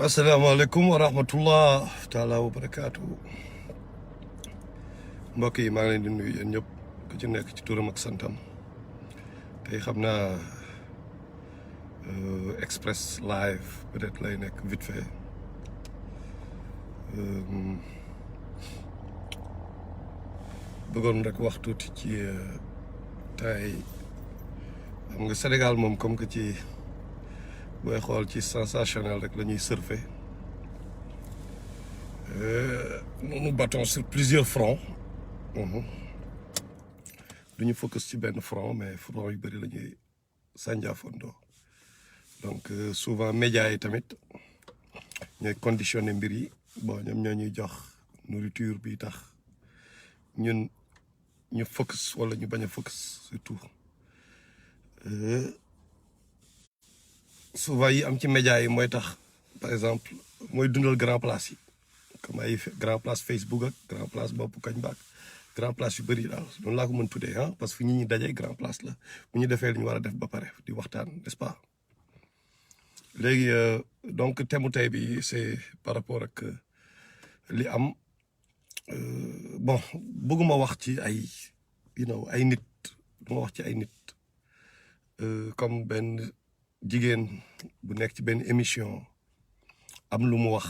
asalaamaaleykum wa rahmatullah taala wa barakaatu mbokk yi maa ngi leen di nuyu yéen ñëpp ku ci nekk ci turam ak santam tey xam naa express live peut-être lay nekk vite fait bëggoon rek wax tuuti ci tey xam nga Sénégal moom comme que ci booy xool ci sensationnel rek la ñuy surfer nous nous battons sur plusieurs fronts du ñu focus ci benn front mais front yu bëri la ñuy sànjaafandoo donc souvent médias yi tamit ñooy conditionné mbir yi bon ñoom ñoo ñuy jox nourriture bi tax ñun ñu focus wala ñu bañ a focus surtout souvent yi am ci médias yi mooy tax par exemple mooy dundal grand place yi comme ay grand place Facebook ak grand place bopp kañ baak grand place yu bëri daal noonu laa ko mën tuddee parce que ñi ñi dajee grand place la bu ñu defee li ñu war a def ba pare di waxtaan n'est-ce pas léegi donc thème tey bi c'est par rapport ak li am bon bëgguma wax ci ay ay nit duma wax ci ay nit comme benn jigéen bu nekk ci benn émission am lu mu wax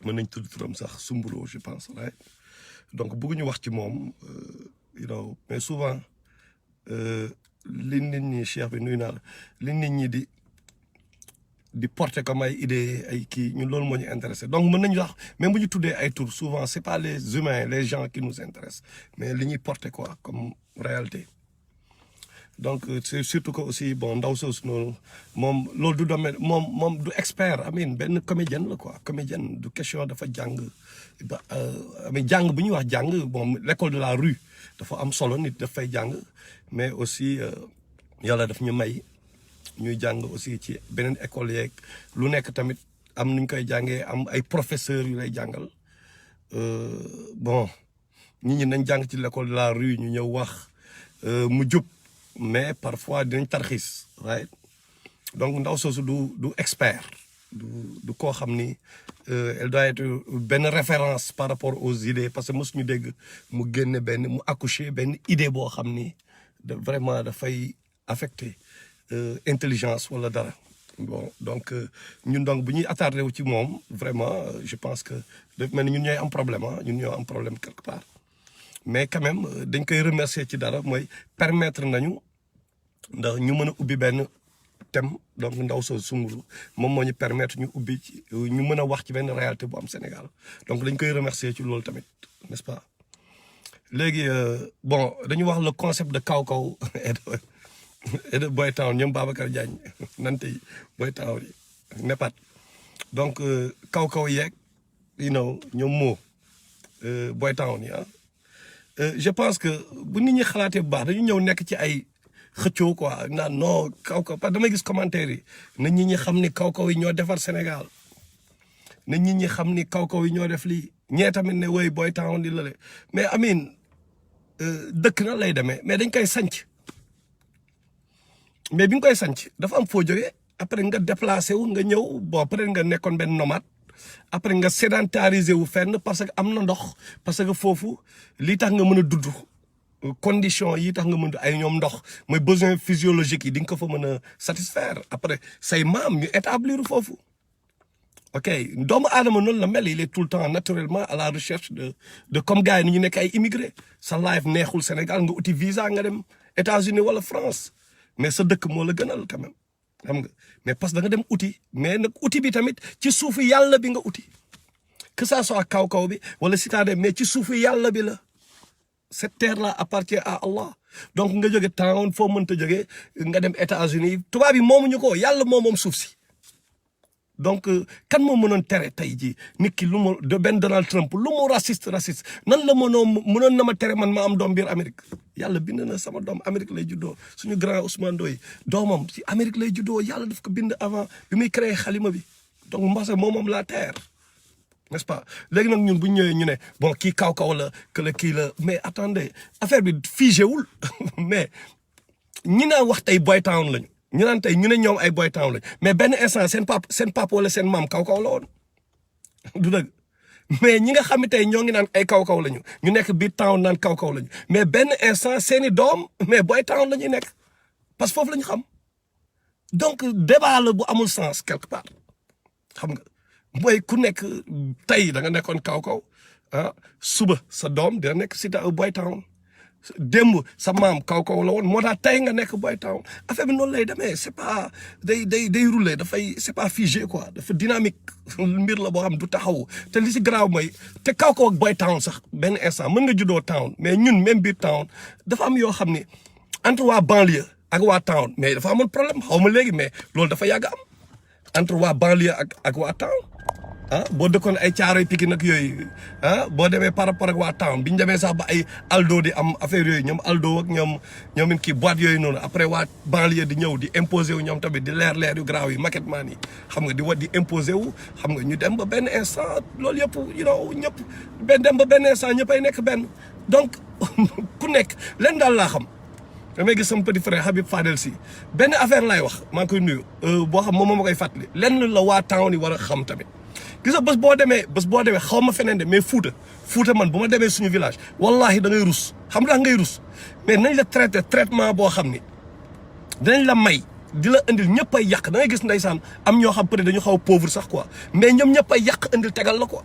mën nañ tudd turam sax Soumboulou je pense right donc bëgguñu wax ci moom mais souvent li nit ñi cheikh bi nuyu naa la li nit ñi di porter comme ay idée ay kii ñun loolu moo ñu intéressé donc mën nañu wax même bu ñu tuddee ay tour souvent c'est pas les humains les gens qui nous intéressent mais li ñuy porter quoi comme réalité donc c'est surtout que aussi bon ndaw soosu noonu moom loolu du domaine moom du expert benn comédienne la quoi comédienne du question dafa jàng ba jàng bu ñuy wax jàng bon l'école de la rue dafa am solo nit daf fay jàng mais aussi yàlla daf ñu may ñuy jàng aussi ci beneen école yeeg lu nekk tamit am nuñ koy jàngee am ay professeurs yu lay jàngal bon nit ñi nañ jàng ci l'école de la rue ñu ñëw wax mu jub mais parfois dinañ tarxiis right donc ndaw soosu du expert du koo xam ni elle doit être benn référence par rapport aux idées parce que mosuñu dégg mu génne mu accoucher benn idée boo xam ni vraiment dafay affecter intelligence wala dara bon donc ñun donc bu ñuy attardé wu ci moom vraiment je pense que daf mel ni ñun ñooy am problème ñun ñoo am problème quelque part mais quand même dañ koy remercier ci dara mooy permettre nañu ndax ñu mën a ubbi benn thème donc ndaw soo Soumboulou moom moo ñu permettre ñu ubbi ci ñu mën a wax ci benn réalité bu am Sénégal donc dañ koy remercier ci loolu tamit n'est-ce pas léegi bon dañu wax le concept de kaw-kaw et de Boy Town ñoom Babacar Diagne nante yi Boy Town yi neppat donc kaw-kaw yeeg ñoom moo Boy Town yi je pense que bu nit ñi xalaatee bu baax dañu ñëw nekk ci ay xëccoo quoi naan non kaw-kaw parce que damay gis commentaire yi na nit ñi xam ni kaw-kaw yi ñoo defar Sénégal na nit ñi xam ni kaw-kaw yi ñoo def lii ñee tamit ne woy Boy Town di lale mais dëkk na lay demee mais dañ koy sanc mais bi nga koy sanc dafa am foo jógee après nga déplacé wu nga ñëw bon peut-être nga nekkoon benn nomade après nga sédentariser wu fenn parce que am na ndox parce que foofu lii tax nga mën a dudd condition yi tax nga mën ay ñoom ndox mooy besoin physiologique yi di nga ko fa mën a satisfaire après say maam ñu établir foofu ok doomu aadama noonu la mel il est tout le temps naturellement à la recherche de comme gars yi ni ñu nekk ay immigré sa life neexul Sénégal nga uti visa nga dem États-Unis wala France mais sa dëkk moo la gënal quand même xam nga mais parce que da nga dem uti mais nag uti bi tamit ci suufu yàlla bi nga uti que ça soit kaw-kaw bi wala citadin mais ci suufu yàlla bi la cette terre là appartient à Allah donc nga jóge town foo mënta jóge nga dem États-Unis tubaab yi moomuñu ko yàlla moom suuf si donc kan moo mënoon tere tey jii nit ki lu mu benn Donald Trump lu mu raciste nan la mënoon na ma tere man ma am doom biir Amérique yàlla bind na sama doom Amérique lay juddoo suñu grand Ousmane Ndoye doomam ci Amérique lay juddoo yàlla daf ko bind avant bi muy créé xalima bi donc mbase moom la terre n'est-ce pas léegi nag ñun bu ñu ñëwee ñu ne bon kii kaw-kaw la que la kii la mais attendez affaire bi figé wul mais ñi naa wax tey Boy Town lañu ñu naan tey ñu ne ñoom ay boy town lañ mais benn instant seen papa wala seen maam kaw-kaw la woon du dëgg mais ñi nga xam ne tey ñoo ngi naan ay kaw-kaw lañu ñu nekk biir town naan kaw-kaw lañu mais benn instant seeni doom mais boy town la ñuy nekk parce que foofu la ñu xam donc débat la bu amul sens quelque part xam nga mooy ku nekk tey da nga nekkoon kaw-kaw suba sa doom dina nekk si boy town démb sa maam kaw-kaw la woon moo tax tey nga nekk boy town affaire bi noonu lay demee c'est pas day rouler dafay c'est pas figé quoi dafa dynamique mbir la boo xam du taxaw te li si garaaw mooy te kaw-kaw ak boy town sax benn instant mën nga juddoo town mais ñun même biir town dafa am yoo xam ni entre waa banlieue ak waa town mais dafa amoon problème xaw ma léegi mais loolu dafa yàgg am entre waa banlieue ak waa town boo dëkkoon ay caaroy Pikine nag yooyu boo demee par rapport ak waa town bi ñu demee sax ba ay Aldo di am affaire yooyu ñoom Aldo ak ñoom kii boîte yooyu noonu après waa banlieue di ñëw di imposer wu ñoom tamit di leer yu garaaw yi maquette man yi xam nga di imposer wu xam nga ñu dem ba benn instant loolu yëpp ñëpp dem ba benn instant ñëpp ay nekk benn donc ku nekk leen daal laa xam damay gis sama petit frère Habib Fadel si benn affaire lay wax maa ngi koy nuyu boo xam moom moo ma koy fàttali lenn la waa town yi war a xam tamit gis nga bés boo demee xaw ma feneen de mais Fouta man bu ma demee suñu village wallahi da ngay rus xam nga ngay rus mais nañ la traitement boo xam ni dinañ la may di la indil ñëpp ay yàq da ngay gis ndeysaan am ñoo xam peut-être dañu xaw a pauvre sax quoi mais ñoom ñëpp ay yàq indil tegal la quoi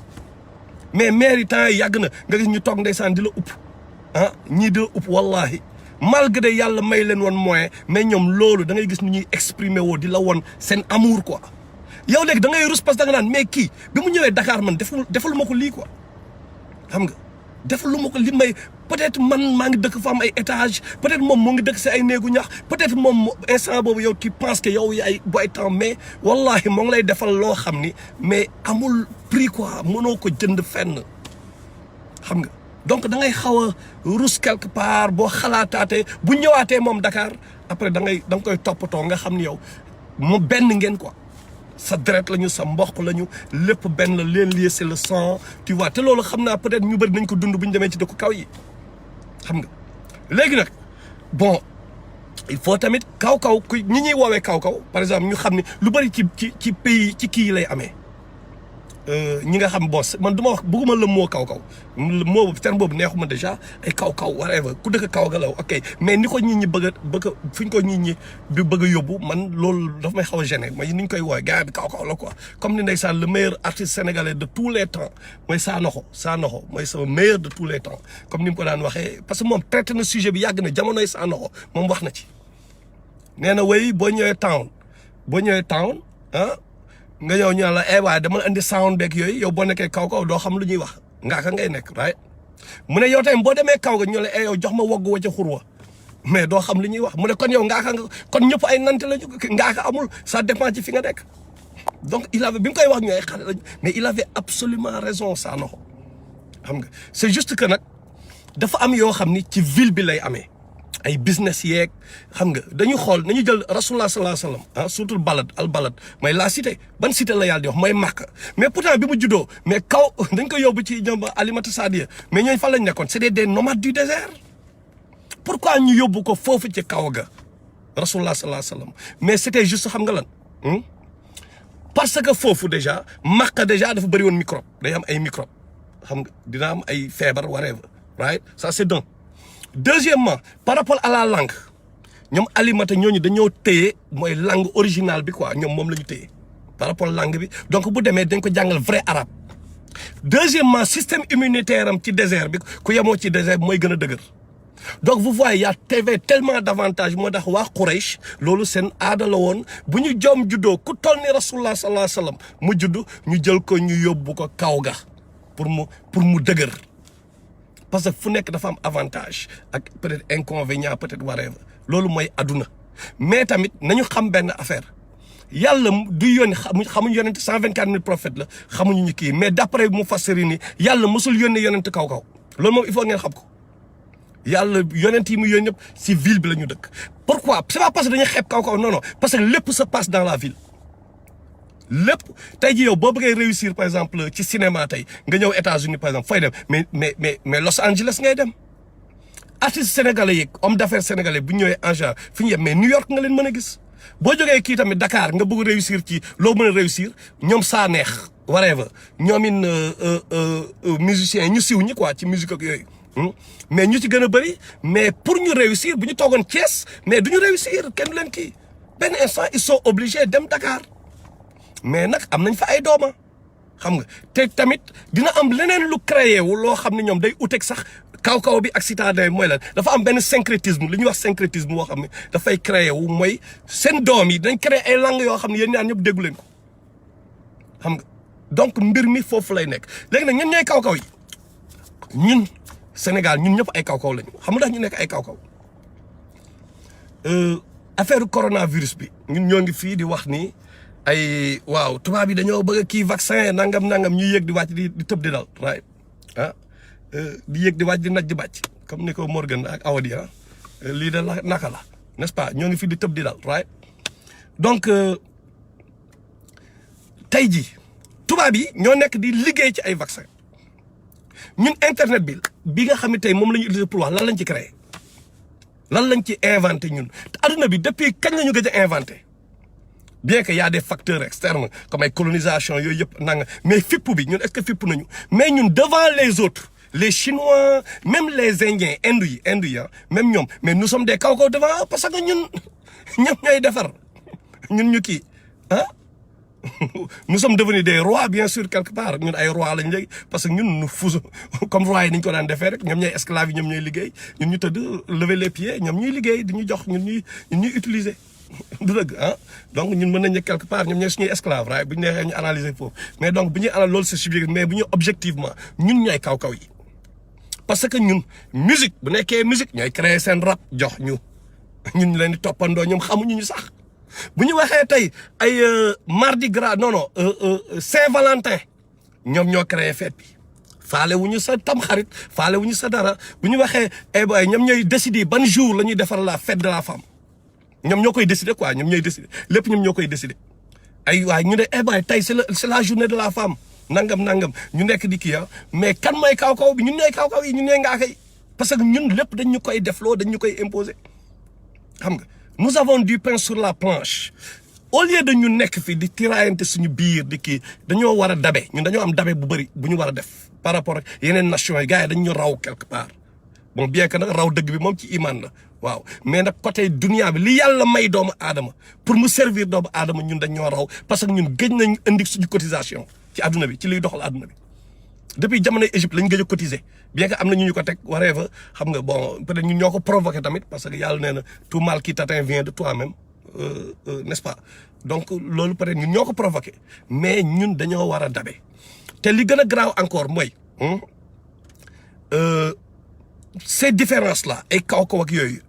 mais maire yi temps yi yàgg na nga gis ñu toog ndeysaan di la upp ñii di la upp wallahi malgré yàlla may leen woon moyen mais ñoom loolu da ngay gis nu ñuy exprimer woo di la woon seen amour quoi yow léegi da ngay rus parce que da nga naan mais kii bi mu ñëwee Dakar man defal ma ko lii quoi xam nga defal ma ko li may peut-être man maa ngi dëkk fa am ay étage peut-être moom moo ngi dëkk si ay néegu ñax peut-être moom instant boobu yow tu penses que yow yaay boy town mais wallahi moo ngi lay defal loo xam ni mais amul prix quoi mënoo ko jënd fenn xam nga donc da ngay xaw a rus quelque part boo xalaataatee bu ñëwaatee moom Dakar après da nga koy toppatoo nga xam ni yow mu benn ngeen quoi sa deret lañu sa mboq lañu lépp benn la leen lié c'est le sang tu vois te loolu xam naa peut-être ñu bëri nañ ko dund bu ñu demee ci dëkku kaw yi xam nga léegi nag bon il faut tamit kaw-kaw ku ñi ñuy woowee kaw-kaw par exemple ñu xam ni lu bëri ci pays ci kii yi lay amee ñi nga xam bon man du ma wax bëgguma la moo kaw-kaw moo terme boobu neexuma déjà ay kaw-kaw whatever ku dëkk kaw ga la ok mais ni ko nit ñi bëgg fu ñu ko nit ñi bi bëgg a yóbbu man loolu dafa may xaw a gêner mooy ni ñu koy woowee gars bi kaw-kaw la quoi comme ni ndeysaan le meilleur artiste sénégalais de tous les temps mooy Sanoxo mooy sama meilleur de tous les temps comme ni mu ko daan waxee parce que moom traité na sujet bi yàgg na jamonoy Sanoxo moom wax na ci nee na way boo ñëwee town nga ñëw ñu la waaye dama indi sound beeg yooyu yow boo nekkee kaw-kaw doo xam lu ñuy wax ngaaka ngay nekk right mu ne yow tamit boo demee kaw ga ñu la yow jox ma wogg wa ca xurwa mais doo xam li ñuy wax mu ne kon yow ngaaka nga kon ñëpp ay nante lañu ngaaka amul ça dépend ci fi nga nekk donc il avait bi mu koy wax ñu ay xale lañu mais il avait absolument raison Sanoxo xam nga c'est juste que nag dafa am yoo xam ni ci ville bi lay amee ay business yeeg xam nga dañu xool nañu jël rasulullah sallallahu alayhi wasallam surtout al balad mooy la cité ban cité la yàlla di wax mooy Makka mais pourtant bi mu juddoo mais kaw dañ ko yóbbu ci ñoom Alimatu Saadiya mais ñooñu fan lañ nekkoon c'est des nomades du désert pourquoi ñu yóbbu ko foofu ci kaw ga rasulullah sallallahu alayhi wasallam mais c'était juste xam nga lan parce que foofu déjà Makka déjà dafa bëri woon microbe day am ay microbe xam nga dina am ay feebar whatever right ça c'est d'un. Deuxièmement par rapport à la langue ñoom Alimata ñooñu dañoo téye mooy langue originale bi quoi ñoom moom la ñu téye par rapport langue bi donc bu demee dañ ko jàngal vrai arabe. Deuxièmement système immunitaire am ci désert bi ku yemoo ci désert bi mooy gën a dëgër donc vous voyez y a tellement d'avantages moo tax waa Quraysh loolu seen aada la woon bu ñu joom juddoo ku toll ni rasulullah sallallahu alayhi wasallam mu judd ñu jël ko ñu yóbbu ko kaw ga pour mu dëgër. parce que fu nekk dafa am avantage ak peut-être inconvénient peut-être whatever loolu mooy adduna mais tamit nañu xam benn affaire yàlla du yónni xamuñu yonent 124 000 prophètes la xamuñu ñu kii mais d'après mufassirin ni yàlla mosul yónni yonent kaw-kaw loolu moom il faut ngeen xam ko yàlla yonent yi mu yónni ñëpp si ville bi la ñu dëkk. pourquoi c'est pas parce que dañuy xeeb kaw-kaw non parce que lépp se passe dans la ville. lépp tey jii yow boo bëggee réussir par exemple ci cinéma tey nga ñëw États-Unis par exemple fooy dem mais Los Angeles ngay dem artistes sénégalais yeeg homme d'affaires sénégalais bu ñëwee en genre fi ñu yem mais New York nga leen mën a gis boo jógee kii tamit Dakar nga bëgg réussir ci loo mën a réussir ñoom saa neex whatever ñoomin musiciens yi ñu siw ñi quoi ci musique ak yooyu mais ñu ci gën a bëri mais pour ñu réussir bu ñu toogoon Thiès mais du ñu réussir kenn du leen kii benn instant ils sont obligés dem Dakar mais nag am nañ fa ay dooma xam nga te tamit dina am leneen lu créé wu loo xam ne ñoom day uteeg sax kaw-kaw bi ak citadin mooy lan dafa am benn syncrétisme li ñuy wax syncrétisme boo xam ne dafay créé wu mooy seen doom yi dañ créé ay langues yoo xam ne yéen ñaan ñëpp déggu leen ko xam nga donc mbir mi foofu lay nekk léegi nag ñun ñooy kaw-kaw yi ñun Sénégal ñun ñëpp ay kaw-kaw lañu xam nga ñu nekk ay kaw-kaw affaire coronavirus bi ñun ñoo ngi fii di wax ni ay waaw tubaab yi dañoo bëgg kii vaccin nangam ñuy yëg di wàcc di tëb di dal right di yëg di wàcc di naj di bàcc comme ni ko Morgan ak Awadi lii de naka la n'est-ce pas ñoo ngi fii di tëb di dal right donc tey ji tubaab yi ñoo nekk di liggéey ci ay vaccin ñun internet bi nga xam ne tey moom la ñu utiliser pour wax lan lañ ci créé lan lañ ci inventé ñun te adduna bi depuis kañ la ñu gëj a inventé bien que y a des facteurs externes comme ay colonisation yooyu yëpp nanga mais fipp bi ñun est-ce que fipp nañu mais ñun devant les autres les Chinois même les Indiens Indu yi même ñoom mais nous sommes des kaw-kaw devant parce que ñun ñoom ñooy defar ñun ñu kii nous sommes devenus des rois bien sûr quelque part ñun ay rois lañ léegi parce que ñun nu fusu comme rois yi niñ ko daan defee rek ñoom ñooy esclaves yi ñoom ñooy liggéey ñun ñu tëdd lever les pieds ñoom ñuy liggéey di ñu jox ñun ñuy utiliser du dëgg donc ñun mën nañu quelque part ñoom ñooy suñuy esclaves right bu ñu neexee ñu analyser foofu mais donc bu ñuy analyser loolu c'est subjectif mais bu ñu objectivement ñun ñooy kaw-kaw yi parce que ñun musique bu nekkee musique ñooy créer seen rap jox ñun ñu leen di toppandoo ñoom xamuñu ñu sax bu ñu waxee tey ay mardi gras non Saint-Valentin ñoom ñoo créé fête bi faale wu ñu sa tamxarit faale wu ñu sa dara bu ñu waxee boy ñoom ñooy décider ban jour la ñuy defar la fête de la femme ñoom ñoo koy décider quoi ñoom ñooy décider lépp ñoom ñoo koy décider ay waay ñu ne boy tey c'est la journée de la femme nangam ñu nekk di kii mais kan mooy kaw-kaw bi ñun ñooy kaw-kaw yi ñun ñooy ngaa kay parce que ñun lépp dañ ñu koy defloo dañ ñu koy imposer xam nga. Nous avons du pain sur la planche au lieu de ñu nekk fi di tiraayante suñu biir di kii dañoo war a dabe ñun dañoo am dabe bu bëri bu ñu war a def par rapport ak yeneen nations yi gars yi dañ ñu raw quelque part bon bien que nag raw dëgg bi moom ci iman la waaw mais nag côté dunia bi li yàlla may doomu aadama pour mu servir doomu aadama ñun dañ ñoo raw parce que ñun gëj nañ indi suñu cotisation ci adduna bi ci liy doxal adduna bi depuis jamonoy Égypte lañ gëj a cotiser bien que am na ñu ko teg waree fa xam nga bon peut-être ñun ñoo ko provoqué tamit parce que yàlla nee na tout mal qui t'atteint vient de toi-même n'est-ce pas donc loolu peut-être ñun ñoo ko provoqué mais ñun dañoo war a dabe te li gën a graaw encore mooy ces différences là ay kaw-kaw ak yooyu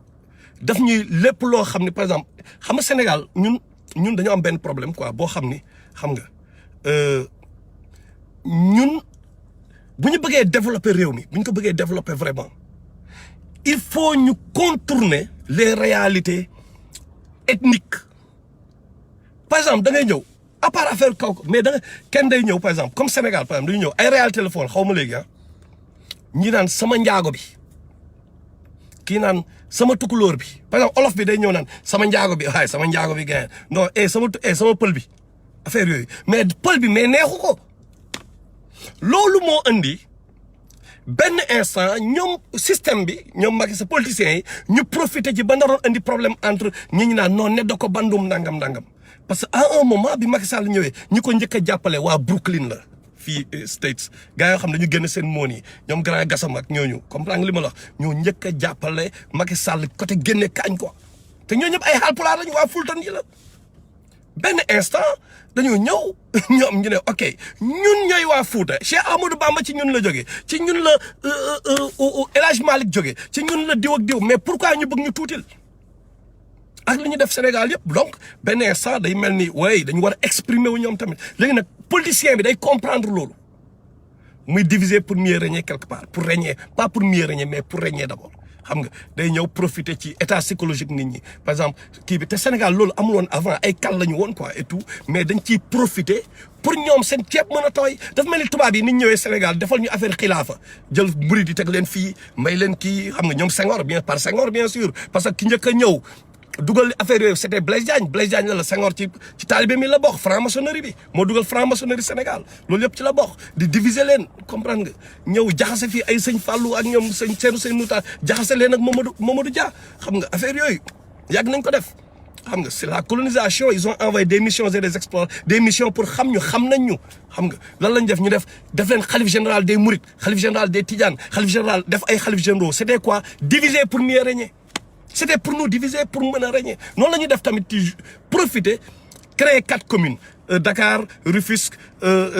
daf ñuy lépp loo xam ne par exemple xam nga Sénégal ñun dañoo am benn problème quoi boo xam ni xam nga ñun bu ñu bëggee développer réew mi bu ñu ko bëggee développer vraiment il faut ñu contourner les réalités ethniques par exemple da ngay ñëw à part affaire kaw mais da nga kenn day ñëw par exemple comme Sénégal par exemple dañuy ñëw ay réalité téléphone xaw ma léegi ñi naan sama njaago bi kii naan sama tukulóor bi par exemple olof bi day ñëw naan sama njaago bi waaye sama njaago bi gën non sama pël bi affaire yooyu mais pël bi mais neexu ko. loolu moo indi benn instant ñoom système bi ñoom Macky sa politiciens yi ñu profité ci ba naroon indi problème entre ñi naan non ne da ko bandum nangam parce que à un moment bi Macky Sall ñëwee ñi ko njëkk a jàppale waa Brooklyn la fii States gars yoo xam ne ñu génn seen moon yi ñoom Grand Gassam ak ñooñu comprendre li ma la wax ñoo njëkk a jàppale Macky Sall côté génne kaañ quoi te ñoo ñëpp ay Haalpulaar lañu waa Fulton yi la benn instant dañoo ñëw ñoom ñu ne ok ñun ñooy waa Fouta Cheikh Amadou Bamba ci ñun la jógee ci ñun la El Hadj Malick jógee ci ñun la diw ak diw mais pourquoi ñu bëgg ñu tuutil ak li ñu def Sénégal yëpp donc benn instant day mel ni way dañu war a exprimer wu ñoom tamit léegi nag politicien bi day comprendre loolu muy diviser pour mieux régner quelque part pour régner pas pour mieux régner mais pour régner d'abord xam nga day ñëw profiter ci état psychologique nit ñi par exemple kii bi te Sénégal loolu amul woon avant ay kal la ñu woon quoi et tout mais dañ ciy profiter pour ñoom seen ceeb mën a tooy dafa mel ni tubaab yi ni ñu ñëwee Sénégal defal ñu affaire xilaafa jël murid yi teg leen fii may leen kii xam nga ñoom Senghor bien sûr parce que ki njëkk a ñëw dugal affaire yooyu c'était Blaise Diagne la Senghor ci taalibe mi la bokk franc-maçonnerie bi moo dugal franc-maçonnerie Sénégal loolu yëpp ci la bokk di diviser leen comprendre nga ñëw jaxase fii ay sëñ Fallou ak ñoom sëñ Mouta jaxase leen ak Mamadou Dia xam nga affaire yooyu yàgg nañ ko def xam nga c'est la colonisation ils ont envoyé des missions et des exploits des missions pour xam nañ ñu xam nga lan lañ def ñu def leen xalif général des Mourides xalif général des Tidianes xalif général def ay xalif généraux c'était quoi diviser pour mieux régner c'était pour nous diviser pour mën a régner noonu la ñuy def tamit ci profiter créer 4 communes Dakar Rufisque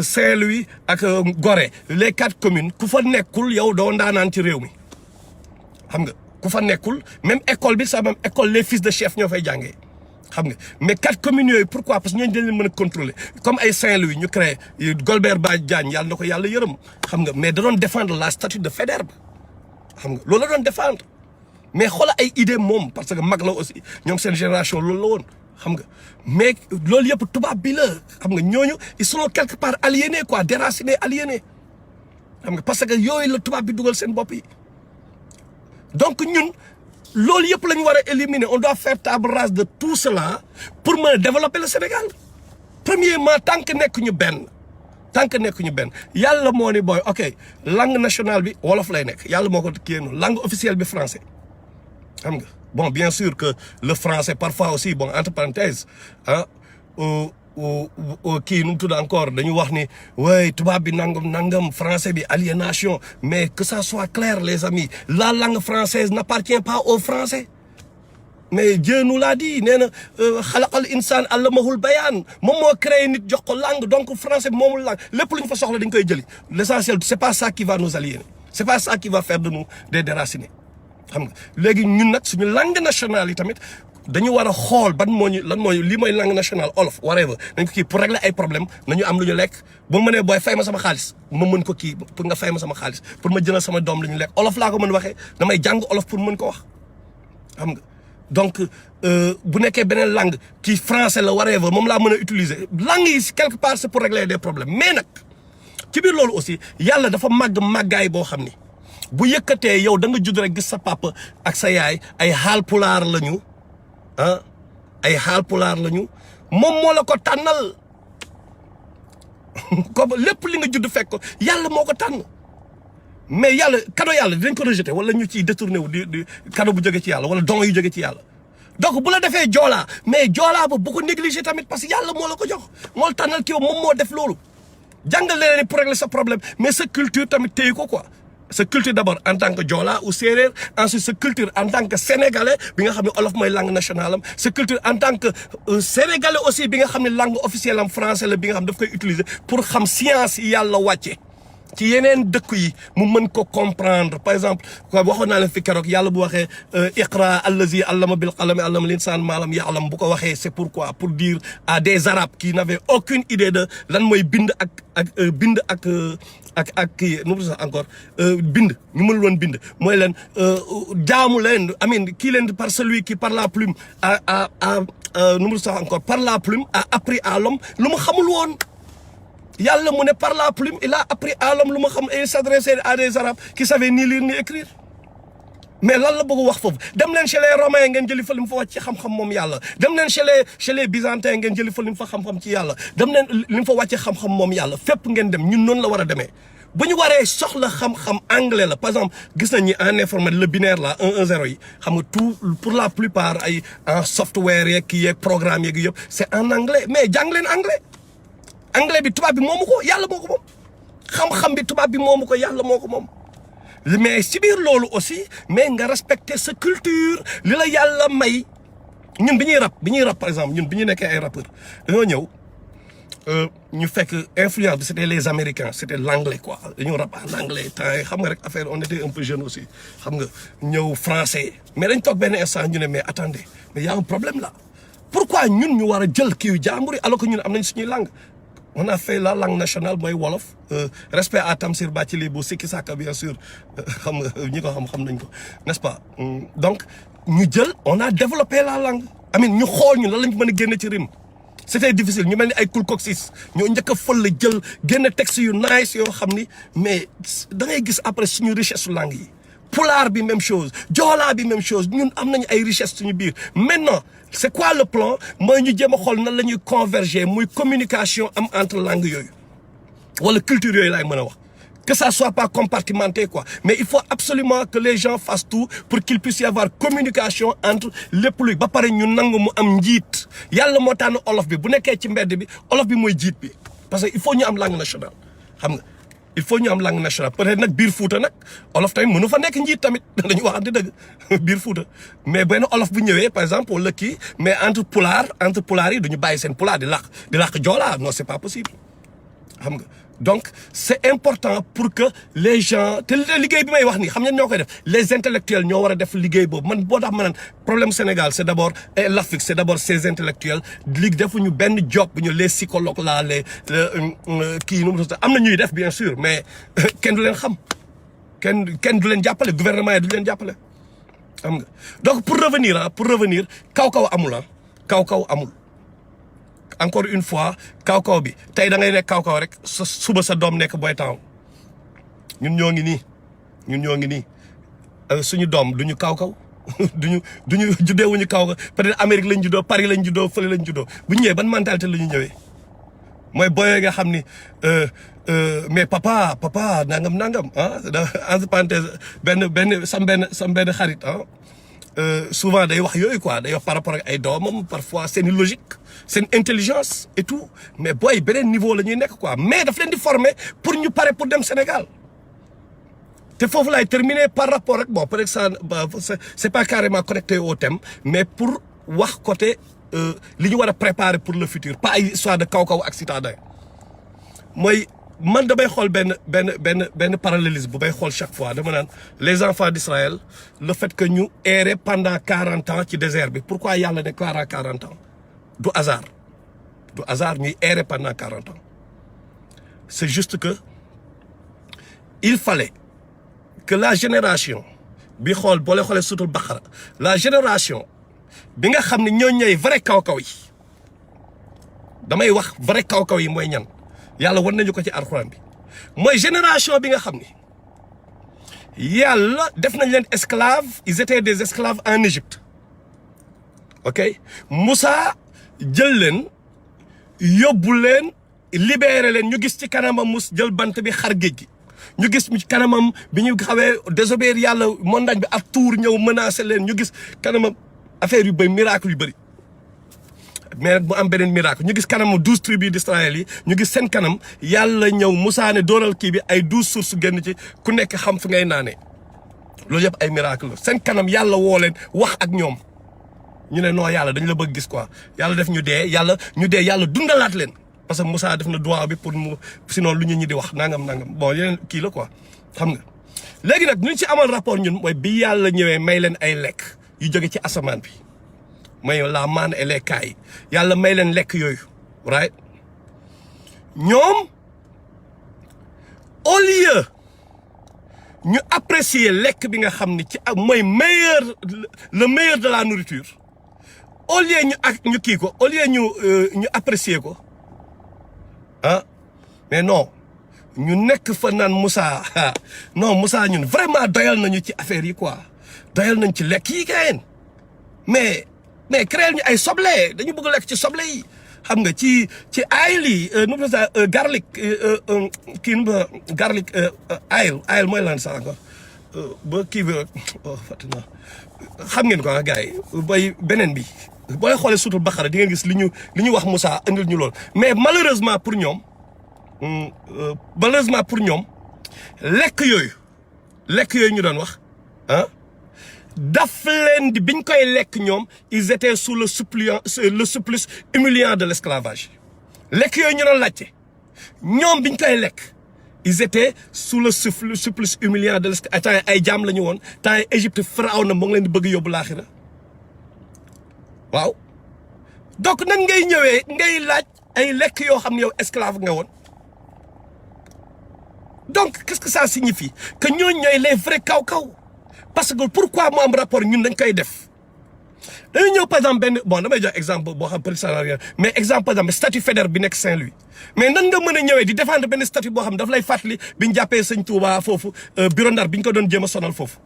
Saint-Louis ak Gorée les 4 communes ku fa nekkul yow doo ndaanaan ci réew mi xam nga ku fa nekkul même école bi sax même école les fils de chef ñoo fay jàngee xam nga mais 4 communes yooyu pourquoi parce que ñooñu dañ leen mën a contrôler comme ay Saint-Louis ñu créé Golbert Diagne yàlla na ko yàlla yërëm xam nga mais da doon défendre la statue de Faidherbe xam nga loolu la doon défendre mais xoolal ay idée moom parce que mag la aussi ñoom seen génération loolu la woon xam nga mais loolu yëpp tubaab bi la xam nga ñooñu ils sont quelque part aliénés quoi déracinés aliénés xam nga parce que yooyu la tubaab bi dugal seen bopp yi donc ñun loolu yëpp la ñu war a éliminer on doit faire table rase de tout cela pour mën a développer le Sénégal premièrement tant que nekkuñu benn yàlla moo ni booy ok langue nationale bi wolof lay nekk yàlla moo ko kii noonu langue officielle bi français xam nga bon bien sûr que le français parfois aussi bon entre parenthèses kii nu mu tudd encore dañu wax ni way tubaab bi nangam français bi aliénation mais que ça soit clair les amis la langue française n'appartient pas aux Français mais Dieu nous l'a dit nee na xalaqal insaan allamahul bayaan moom moo créé nit jox ko langue donc français bi moomul langue lépp lu ñu fa soxla dañ koy jëli l'essentiel c'est pas ça qui va nous aliéner c'est pas ça qui va faire de nous des déracinés xam nga léegi ñun nag suñu langue nationale yi tamit dañu war a xool lan mooy lii mooy langue nationale olof whatever dañ ko kii pour régler ay problème nañu am lu ñu lekk bu ma nee booy fay ma sama xaalis ma mën ko kii pour nga fay ma sama xaalis pour ma jëndal sama doom lu ñu lekk olof laa ko mën waxee damay jàng olof pour mën ko wax xam nga donc bu nekkee beneen langue kii français la whatever moom laa mën a utiliser langue yi quelque part c'est pour régler des problèmes mais nag ci biir loolu aussi yàlla dafa màggaay boo xam ni bu yëkkatee yow da nga judd rek gis sa papa ak sa yaay ay Haalpulaar lañu ay Haalpulaar lañu moom moo la ko tànnal comme lépp li nga judd fekk ko yàlla moo ko tànn mais yàlla cadeau yàlla dinañ ko rejeter wala ñu ciy détourné wu di cadeau bu jóge ci yàlla wala don yu jóge ci yàlla donc bu la defee joolaa mais joolaa ba bu ko négliger tamit parce que yàlla moo la ko jox moo la tànnal kii moom moo def loolu jàngal leen pour régler sa problème mais sa culture tamit téye ko quoi sa culture d'abord en tant que joola ou séeréer ensuite sa culture en tant que sénégalais bi nga xam ne olof mooy langue nationale am sa culture en tant que sénégalais aussi bi nga xam ne langue officielle am français la bi nga xam daf koy utiliser pour xam science yi yàlla wàcce ci yeneen dëkk yi mu mën ko comprendre par exemple quoi waxoon naa leen fi keroog yàlla bu waxee iqra allazi allama bil qalami allama l'insaan ma lam ya'lam bu ko waxee c'est pourquoi pour dire à des arabes qui n'avaient aucune idée de lan mooy bind ak kii nu mu sax encore bind ñu mënul woon bind mooy leen jaamu leen amin kii leen par celui qui par la plume nu mu sax encore par la plume a appris à l'homme lu mu xamul woon yàlla mu ne par la plume il a appris à l'homme lu ma xam et s'adresser à des arabes qui savaient ni lire ni écrire mais lan la bëgg wax foofu dem leen chez les romains ngeen jëli fa li mu fa wàcc ci xam-xam moom yàlla dem leen chez les byzantins ngeen jëli fa li mu fa xam-xam ci yàlla dem leen li mu fa wàcce xam-xam moom yàlla fépp ngeen dem ñun noonu la war a demee bu ñu waree soxla xam-xam anglais la par exemple gis nañ ni en informatique le binaire là 1 1 0 yi xam nga tout pour la plupart ay en software yeeg kii yeeg programme yeeg yëpp c'est en anglais mais jàng leen anglais bi tubaab bi moomu ko yàlla moo ko moom xam-xam bi tubaab bi moomu ko yàlla moo ko moom mais ci biir loolu aussi mais nga respecter sa culture li la yàlla may ñun bi ñuy rap par exemple ñun bi ñu nekkee ay rappeurs dañoo ñëw ñu fekk influence bi c'était les Américains c'était l'anglais quoi dañoo rap en anglais temps yi xam nga rek affaire on était un peu jeune aussi xam nga ñëw français mais dañ toog benn instant ñu ne mais attendez mais y a un problème là pourquoi ñun ñu war a jël kii yu jàmbur yi alors que ñun am nañ suñuy langue on a fait la langue nationale mooy wolof respect à Tamsir Bathily bu Sikki Saka bien sûr xam nga ñi ko xam nañ ko n'est-ce pas donc ñu jël on a développé la langue amin ñu xool ñu lan lañ mën a génne ci rime c'était difficile ñu mel ni ay Koul Koksis ñoo njëkk a fël la jël génne texte yu nice yoo xam ni mais da ngay gis après suñu richesse su langue yi pulaar bi même chose joolaa bi même chose ñun am nañu ay richesse suñu biir maintenant c'est quoi le plan mooy ñu jéem a xool nan la ñuy converger muy communication am entre langues yooyu wala culture yooyu laay mën a wax que ça soit pas compartimenté quoi mais il faut absolument que les gens fassent tout pour qu'il puisse y avoir communication entre lépp luy ba pare ñu nangu mu am njiit yàlla moo tànn olof bi bu nekkee ci mbedd bi olof bi mooy jiit bi parce que il faut ñu am langue nationale xam nga il faut ñu am langue nationale peut-être nag biir Fuuta nag olof tamit mënu fa nekk njiit tamit dañu waxante dëgg biir Fuuta mais benn olof bu ñëwee par exemple wala kii mais entre pulaar yi duñu bàyyi seen pulaar di làq joolaa non c'est pas possible xam nga donc c'est important pour que les gens te liggéey bi may wax nii xam ngeen ñoo koy def les intellectuels ñoo war a def liggéey boobu man boo tax ma naan problème Sénégal c'est d'abord et l'Afrique c'est d'abord ces intellectuels ligue defuñu benn job bu ñu les psychologues là les kii nu mu am na ñuy def bien sûr mais kenn du leen xam kenn du leen jàppale gouvernement yi du leen jàppale xam nga donc pour revenir kaw amul kaw amul encore une fois kaw bi tey da ngay nekk kaw rek suba sa doom nekk boy town ñun ñoo ngi nii suñu doom duñu kaw duñu juddeewuñu kaw peut-être Amérique lañ juddoo Paris lañ juddoo fële lañ juddoo bu ñu ñëwee ban mentalité la ñu ñëwee mooy boyoo nga xam ni mais papa nangam entre parenthèse sam benn xarit souvent day wax yooyu quoi day wax par rapport ak ay doomam parfois c'est une logique c'est une intelligence et tout mais booy beneen niveau la ñuy nekk quoi mais daf leen di former pour ñu pare pour dem Sénégal te foofu laay terminer par rapport ak bon peut-être ça c'est pas carrément connecté au thème mais pour wax côté li ñu war a préparer pour le futur pas ay histoire de kaw ak citadin mooy man damay xool benn parallélisme bu may xool chaque fois dama naan les enfants d'Israël le fait que ñu erré pendant 40 ans ci désert bi pourquoi yàlla ne 40 ans du hasard ñuy erré pendant 40 ans c'est juste que il fallait que la génération bi xool boo leen xoolee suutul Baqara la génération bi nga xam ne ñooñu ñooy vrai kaw yi damay wax vrai kaw yi mooy ñan yàlla war nañu ko ci alxuraan bi mooy génération bi nga xam ni yàlla def nañ leen esclaves ils étaient des esclaves en Égypte ok Moussa jël leen yóbbu leen libéré leen ñu gis ci kanamam mus jël bant bi xar géej gi ñu gis ci kanamam bi ñu xawee désobéir yàlla montagne bi ak tour ñëw menacé leen ñu gis kanamam affaire yu bëri miracle yu bëri mais nag mu am beneen miracle ñu gis kanamu 12 tribus d'Israël yi ñu gis seen kanam yàlla ñëw Moussa ne dooral kii bi ay 12 sources génn ci ku nekk xam fi ngay naanee loolu yëpp ay miracle la seen kanam yàlla woo leen wax ak ñoom ñu ne non yàlla dañu la bëgg gis quoi yàlla def ñu dee yàlla dundalaat leen parce que Moussa def na droit bi pour mu sinon lu ñu ñi di wax nangam bon yeneen kii la quoi xam nga léegi nag ñu ci amal rapport ñun mooy bi yàlla ñëwee may leen ay lekk yu jóge ci asamaan bi may la manne et les cailles yàlla may leen lekk yooyu right ñoom au lieu ñu apprécier lekk bi nga xam ni ci mooy le meilleur de la nourriture au lieu ñu kii ko au lieu ñu apprécier ko mais non ñu nekk fa naan Moussa non Moussa ñun vraiment doyal nañu ci affaire yi quoi doyal nañ ci lekk yi kayen mais créer ñu ay soble dañu bëgg lekk ci soble yi xam nga ci ail yi nu mu garlic garlic ail mooy lan sax encore ba kii bi fatina xam ngeen ko gars yi bay beneen bi booy xoolee suutul Baqara di nga gis li ñu wax Moussa indil ñu lool mais malheureusement pour ñoom lekk yooyu ñu doon wax daf leen di biñ koy lekk ñoom ils étaient sous le supplice humiliant de l'esclavage lekk yooyu ñu doon laajte ñoom biñ koy lekk ils étaient sous le supplice humiliant de l'esclavage temps ay jaam la ñu woon temps yi Égypte Firawna moo ngi leen di bëgg yóbbu laaxira waaw donc nag ngay ñëwee ngay laaj ay lekk yoo xam ne yow esclave nga woon donc qu'est-ce que ça signifie que ñooñu ñooy les vrais kaw parce que pourquoi mu am rapport ñun dañ koy def dañuy ñëw par exemple damay jox exemple boo xam peut-être mais exemple par exemple statut Faidherbe bi nekk Saint-Louis mais nan nga mën a ñëwee di défendre benn statut boo xam daf lay fàttali bi ñu jàppee Sëñ Touba foofu bureau Ndar bi ñu ko doon jéem a sonal foofu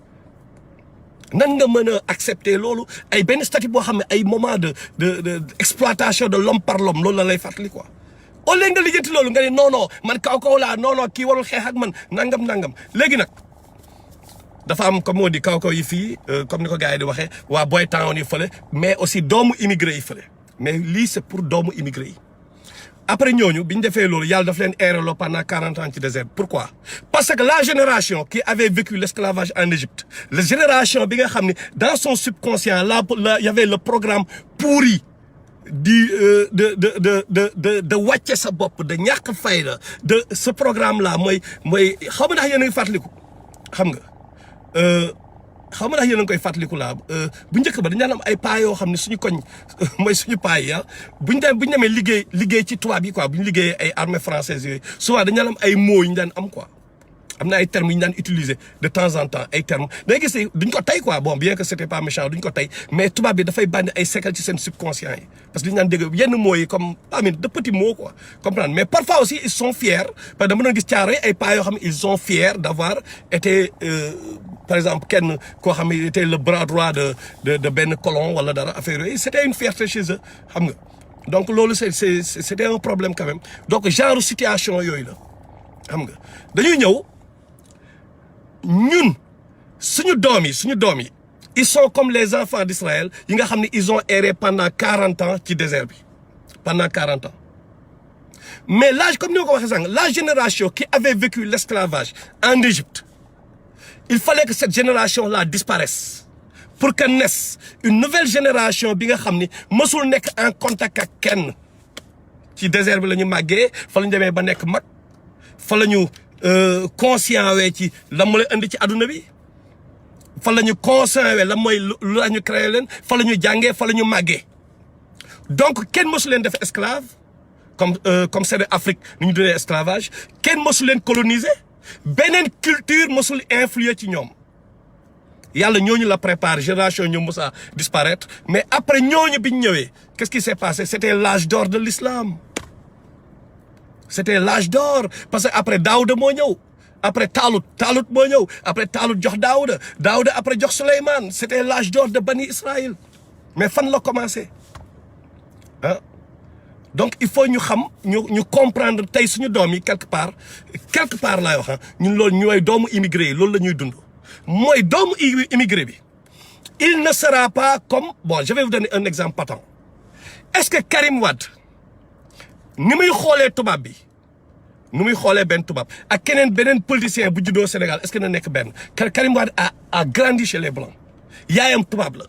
nan nga mën a accepter loolu ay benn statut boo xam ne ay moment de exploitation de l'homme par l'homme loolu la lay fàttali quoi au lieu nga lijjanti loolu nga ne non man kaw laa non kii warul xeex ak man nangam léegi nag dafa am comme on dit kaw yi fii comme ni ko gars yi di waxee waa boy town yi fële mais aussi doomu immigré yi fële mais lii c'est pour doomu immigré yi après ñooñu bi ñu defee loolu yàlla daf leen eeraloo pendant 40 ans ci désert pourquoi parce que la génération qui avait vécu l'esclavage en Égypte la génération bi nga xam ne dans son subconscient là y avait le programme pourri de wàcce sa bopp de ñàkk fayda de ce programme là mooy xaw ma ndax yéen a ngi fàttaliku xam nga xaw ma ndax yéen a ngi koy fàttaliku laa bu njëkk ba dañu daan am ay paa yoo xam ne suñu koñ mooy suñu paa yi buñ demee liggéey ci tubaab yi quoi bu ñu liggéeyee ay armée française yooyu souvent dañu daan am ay mots yu ñu daan am quoi am na ay termes yu ñu daan utiliser de temps en temps ay termes da ngay gis duñ ko tey quoi bon bien que c'était pas méchant duñ ko tey mais tubaab bi dafay bànni ay séquelles ci seen subconscient yi parce que dañu daan dégg yenn mots yi comme de petits mots quoi comprendre mais parfois aussi ils sont fiers parce que dama doon gis caaro yi ay paa yoo xam ne ils sont fiers d'avoir été par exemple kenn koo xam ne était le bras droit de benn colon wala dara affaire yooyu c'était une fierté chez eux xam nga donc loolu c'était un problème quand même donc genre situation yooyu la xam nga dañuy ñëw ñun suñu doom yi ils sont comme les enfants d'Israël yi nga xam ne ils ont erré pendant 40 ans ci désert bi pendant 40 ans mais l'âge comme ni ma ko waxee sànq la génération qui avait vécu l'esclavage en Égypte il fallait que cette génération-là disparaisse pour que naisse une nouvelle génération bi nga xam ni mësul nekk en contact ak kenn ci désert bi la ñu màggee fa la ñu demee ba nekk mag fa la ñu conscient wee ci la mu la indi ci adduna bi fa la ñu conscient wee la mooy lu la ñu créé leen fa la ñu jàngee fa la ñu màggee donc kenn mësu leen def esclave comme c'est de Afrique nu ñu dundee esclavage kenn mësu leen coloniser beneen culture mësul influer ci ñoom yàlla ñooñu la prépare génération ñoom mës a disparaître mais après ñooñu bi ñu ñëwee qu'est-ce qui s'est passé c'était l'âge d'or de l'islam c'était l'âge d'or parce que après Daouda moo ñëw après Taalut moo ñëw après Taalut jox Daouda après jox Souleymane c'était l'âge d'or de Bani Israël mais fan la commencé ah donc il faut ñu xam ñu comprendre tey suñu doom yi quelque part laay wax ñun loolu ñooy doomu immigré yi loolu la ñuy dund mooy doomu immigré bi il ne sera pas comme bon je vais vous donner un exemple patent est-ce que Karim Wade ni muy xoolee tubaab bi ni muy xoolee benn tubaab ak beneen politicien bu juddoo Sénégal est-ce que na nekk benn Karim Wade a grandi chez les blancs yaayam tubaab la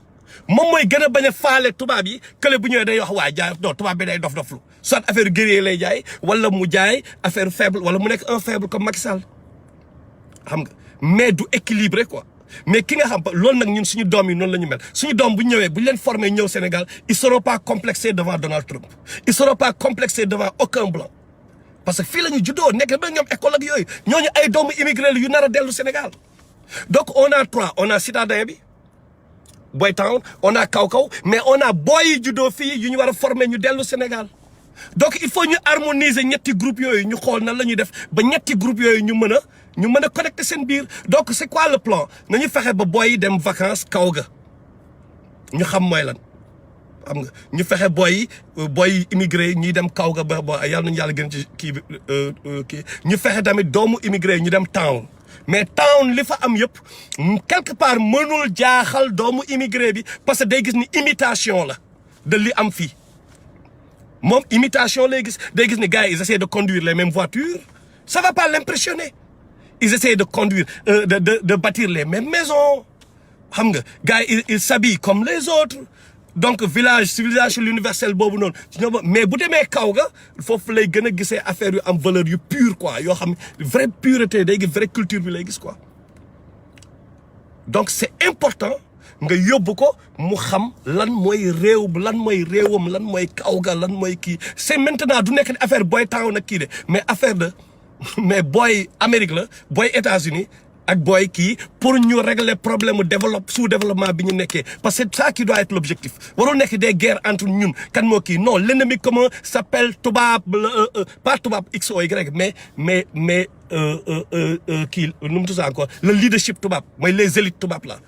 moom mooy gën a bañ a faale tubaab yi kële bu ñëwee day wax waa jaay non tubaab bi day dof-doflu soit affaire guerrier lay jaay wala mu jaay affaire faible wala mu nekk un faible comme Macky Sall xam nga mais du équilibré quoi mais ki nga xam loolu nag ñun suñu doom yi noonu la ñu mel suñu doom bu ñëwee bu ñu leen formé ñëw Sénégal ils seront pas complexés devant Donald Trump ils seront pas complexés devant aucun blanc parce que fii la ñu juddoo nekk ba ñoom école ak yooyu ñooñu ay doomu immigré yu nar a dellu Sénégal donc on a citadin bi Boy Town on a kaw mais on a boy yi juddoo fii yu ñu war a former ñu dellu Sénégal donc il faut ñu harmoniser ñetti groupe yooyu ñu xool nan la ñuy def ba ñetti groupe yooyu ñu mën a connecter seen biir donc c'est quoi le plan nañu fexe ba boy yi dem vacances kaw ga ñu xam mooy lan xam nga ñu fexe boy immigré ñuy dem kaw ga ba yàlla nañu yàlla gën ci kii ñu fexe tamit doomu immigré ñu dem town mais town li fa am yëpp quelque part mënul jaaxal doomu immigré bi parce que day gis ni imitation la de li am fii moom imitation lay gis day gis ni gars yi ils essaient de conduire les mêmes voitures ça va pas l'impressionner ils essaient de conduire de bâtir les mêmes maisons xam nga gars yi ils s'habillent comme les autres donc civilisation universelle boobu noonu ci ñoom mais bu demee kaw ga foofu lay gën a gisee affaire yu am valeur yu pure quoi yoo xam ne vraie pureté day gis vraie culture bi lay gis quoi donc c'est important nga yóbbu ko mu xam lan mooy réewam lan mooy kaw ga lan mooy kii c'est maintenant du nekk affaire Boy Town ak kii de mais affaire de mais boy Amérique la boy États-Unis ak boy kii pour ñu régler problème sous-développement bi ñu nekkee parce que c'est ça qui doit être l'objectif warul nekk des guerres entre ñun kan moo kii non l'ennemi commun s'appelle tubaab pas tubaab X ou Y mais kii nu mu tudd encore le leadership tubaab mooy les élites tubaab là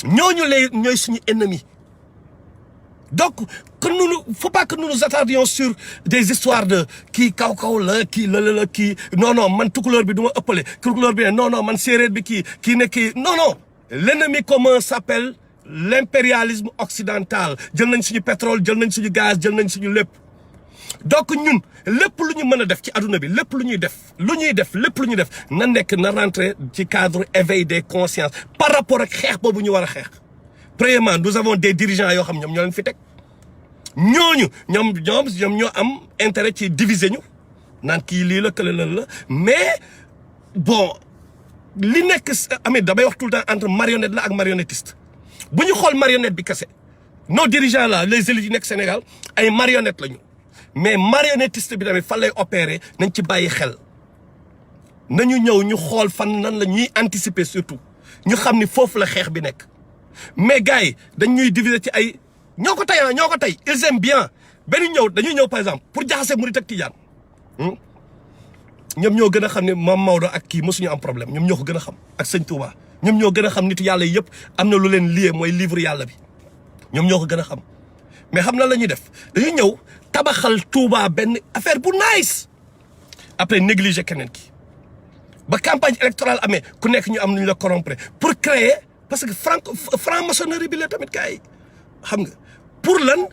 ñooñu ñooy suñu ennemi. Donc que faut pas que nous nous attardions sur des histoires de kii kaw la kii la kii non man tukulóor bi du ma ëppale tukulóor bi non man séeréer bi kii ne kii non l'ennemi commun s'appelle l'impérialisme occidental jël nañ suñu pétrole jël nañ suñu gaz jël nañ suñu lépp. Donc ñun lépp lu ñu mën a def ci adduna bi lépp lu ñuy def na nekk na rentrer ci cadre éveil des consciences par rapport ak xeex boobu ñu war a xeex. Premièrement nous avons des dirigeants yoo xam ñoom ñoo leen fi teg ñooñu ñoom ñoo am intérêt ci diviser ñu naan kii lii la kële la mais bon li nekk amit damay wax tout le temps entre marionnette la ak marionnettiste bu ñu xool marionnette bi kese nos dirigeants là les élites yi nekk Sénégal ay marionnettes lañu mais marionnettiste bi tamit fan lay opérer nañ ci bàyyi xel nañu ñëw ñu xool fan nan la ñuy anticiper surtout ñu xam ni foofu la xeex bi nekk. Mais gars yi dañ ñuy diviser ci ay ñoo ko tey ils aiment bien dañuy ñëw par exemple pour jaxase murit ak tijaan ñoom ñoo gën a xam ne Mame Maodo ak kii mosuñu am problème ñoom ñoo ko gën a xam ak sëñ Touba ñoom ñoo gën a xam nitu yàlla yëpp am na lu leen lié mooy livre yàlla bi ñoom ñoo ko gën a xam mais xam na la ñuy def dañuy ñëw tabaxal Touba benn affaire bu nice après négliger keneen ki ba campagne électorale amee ku nekk ñu am nu ñu la corrompre pour créer. Parce que franc-maçonnerie bi la tamit gars yi xam nga pour lan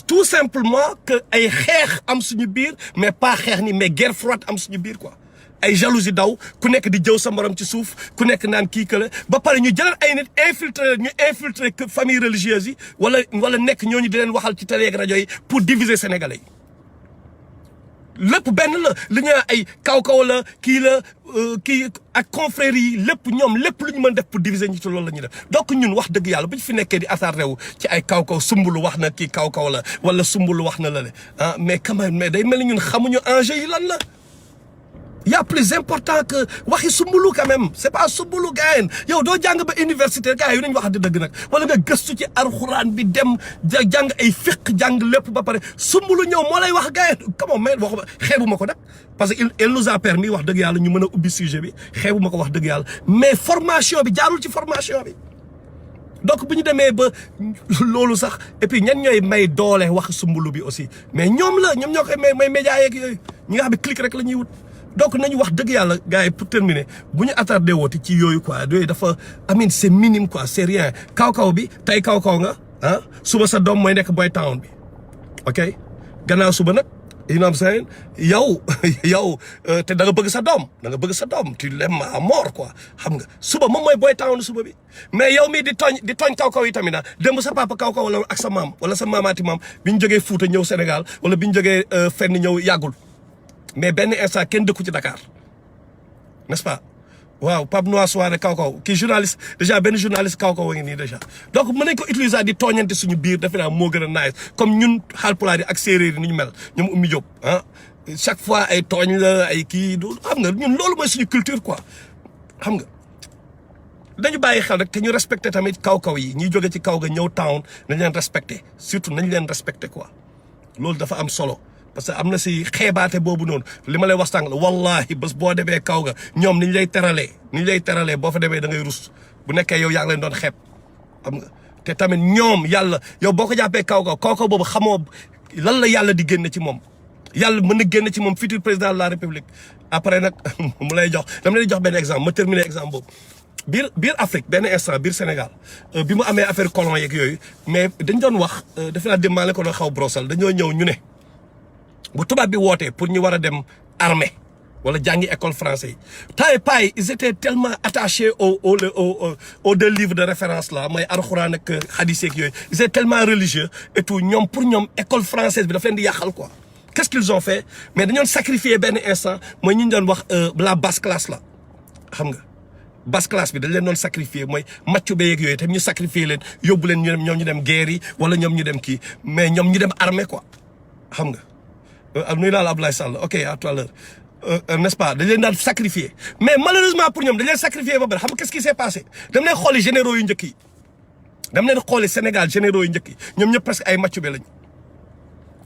tout simplement que ay xeex am suñu biir mais pas xeex ni mais guerre froide am suñu biir quoi ay jalousie daw ku nekk di jëw sa morom ci suuf ku nekk naan kii que la ba pare ñu jëlal ay nit infiltrer famille religieuse yi wala nekk ñooñu di leen waxal ci télé ak rajo yi pour diviser sénégalais yi. lépp benn la li ñu ay kaw la kii ak confrérie yi lépp ñoom lépp lu ñu mën def pour diviser ñu ci loolu la ñuy def donc ñun wax dëgg yàlla bu ñu fi nekkee di attardé wu ci ay kaw sumbulu wax na kii kaw la wala sumbulu wax na la mais quand même mais day mel ni ñun xamuñu enjeu yi lan la. y a plus important que waxi sumbulu quand même c'est pas sumbulu gars yow doo jàng ba université gars yi nañ wax dëgg nag wala nga gëstu ci alxuraan bi dem jàng ay fiq jàng lépp ba pare sumbulu ñëw moo lay wax gars yi comment mais wax xeebu ma ko nag parce que il nous a permis wax dëgg yàlla ñu mën a ubbi sujet bi xeebu ma ko wax dëgg yàlla mais formation bi jaarul ci formation bi. donc bu ñu demee ba loolu sax et puis ñan ñooy may doole wax sumbulu bi aussi mais ñoom ñoo koy may média yeeg yooyu ñi nga xam ne clic rek la ñuy wut. donc nañu wax dëgg yàlla gars yi pour terminer bu ñu attardé woote ci yooyu quoi yooyu dafa amin c'est minime quoi c'est rien kaw bi tey kaw nga suba sa doom mooy nekk boy town bi ok gannaaw suba nag you know what I'm saying yow te da nga bëgg sa doom tu l'aimes à mort quoi xam nga suba moom mooy boy town suba bi mais yow mii di tooñ kaw yi tamit démb sa papa kaw la ak sa maam wala sa maamaati maam bi ñu jógee Fuuta ñëw Sénégal wala bi ñu jógee fenn ñëw yàggul mais benn instant kenn dëkku ci Dakar n'est-ce pas waaw Pape Noir Soirée kaw kii journaliste déjà benn journaliste kaw wa ngi nii déjà donc mën nañ ko utiliser di tooñante suñu biir defe naa moo gën a nice comme ñun Haalpulaar yi ak séeréer yi ni ñu mel ñoom Oumy Diop chaque fois ay tooñ la ay kii du xam nga ñun loolu mooy suñu culture quoi xam nga dañu bàyyi xel rek te ñu respecté tamit kaw yi ñuy jóge ci kaw ga ñëw town nañ leen respecté surtout nañ leen respecté quoi loolu dafa am solo. parce que am na si xeebaate boobu noonu li ma lay wax sànq la wallahi bés boo demee kaw ga ñoom ni ñu lay teralee boo fa demee da ngay rus bu nekkee yow yaa ngi leen doon xeeb xam nga te tamit ñoom yàlla yow boo ko jàppee kaw boobu xamoo lan la yàlla di génne ci moom yàlla mën na génne ci moom futur président de la république après nag mu lay jox dama lay jox benn exemple ma terminer exemple boobu biir Afrique benn instant biir Sénégal bi mu amee affaire colon yeeg yooyu mais dañ doon wax defe naa dem maa la ko doon xaw brosal dañoo ñëw ñu ne bu tubaab bi wootee pour ñu war a dem armée wala jàngi école français yi temps payi ils étaient tellement attachés aux deux livres de référence là mooy alxuraan ak hadith ak yooyu ils étaient tellement religieux et tout ñoom pour ñoom école française bi daf leen di yàqal quoi qu'est-ce qu'ils ont fait mais dañoon sacrifier benn instant mooy ñu doon wax la basse classe la xam nga basse classe bi dañ leen doon sacrifier mooy maccu ba yeeg yooyu tam ñu sacrifier leen yóbbu leen ñoom ñu dem guerre yi wala ñoom ñu dem kii mais ñoom ñu dem armée quoi xam nga nuyu naa la Abdoulaye Sall ok à tout à l'heure n'est-ce pas dañ leen daan sacrifier mais malheureusement pour ñoom dañ leen sacrifier ba pare xam nga qu'est-ce qui s'est passé dem leen xooli généraux yu njëkk yi dem leen xooli Sénégal généraux yu njëkk yi ñoom ñëpp presque ay maccu be lañu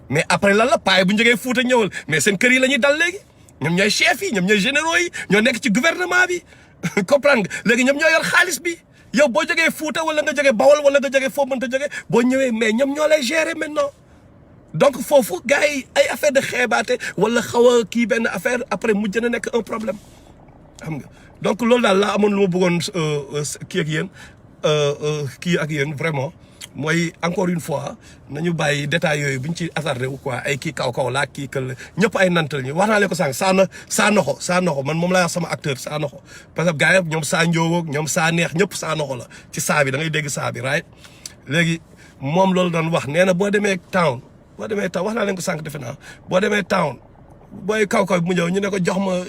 mais après lan la paay bu ñu jógee Fuuta ñëwal mais seen kër yi la ñuy dal léegi ñoom ñooy chefs yi ñoom ñooy généraux yi ñoo nekk ci gouvernement bi comprendre nga léegi ñoom ñoo yor xaalis bi yow boo jógee Fuuta wala nga jógee Bawol wala nga jógee foo mënta jógee boo ñëwee mais ñoom ñoo lay gérer maintenant donc foofu gars yi ay affaire de xeebaate wala xaw a kii benn affaire après mujj na nekk un problème xam nga donc loolu daal laa amoon lu ma bëggoon kii ak yéen vraiment mooy encore une fois nañu bàyyi détails yooyu bu ñu ci attardé wu quoi ay kii kaw laa kii kël ñëpp ay nant lañu wax naa leen ko sànq saa noxo man moom laa wax sama acteur saa noxo parce que gars yi ñoom saa njóogoog ñoom saa neex ñëpp saa noxo la ci saa bi da ngay dégg saa bi right léegi moom loolu doon wax nee na boo demee town wax naa leen ko sànq defe naa boo demee town booy kaw bi mu ñëw ñu ne ko jox ma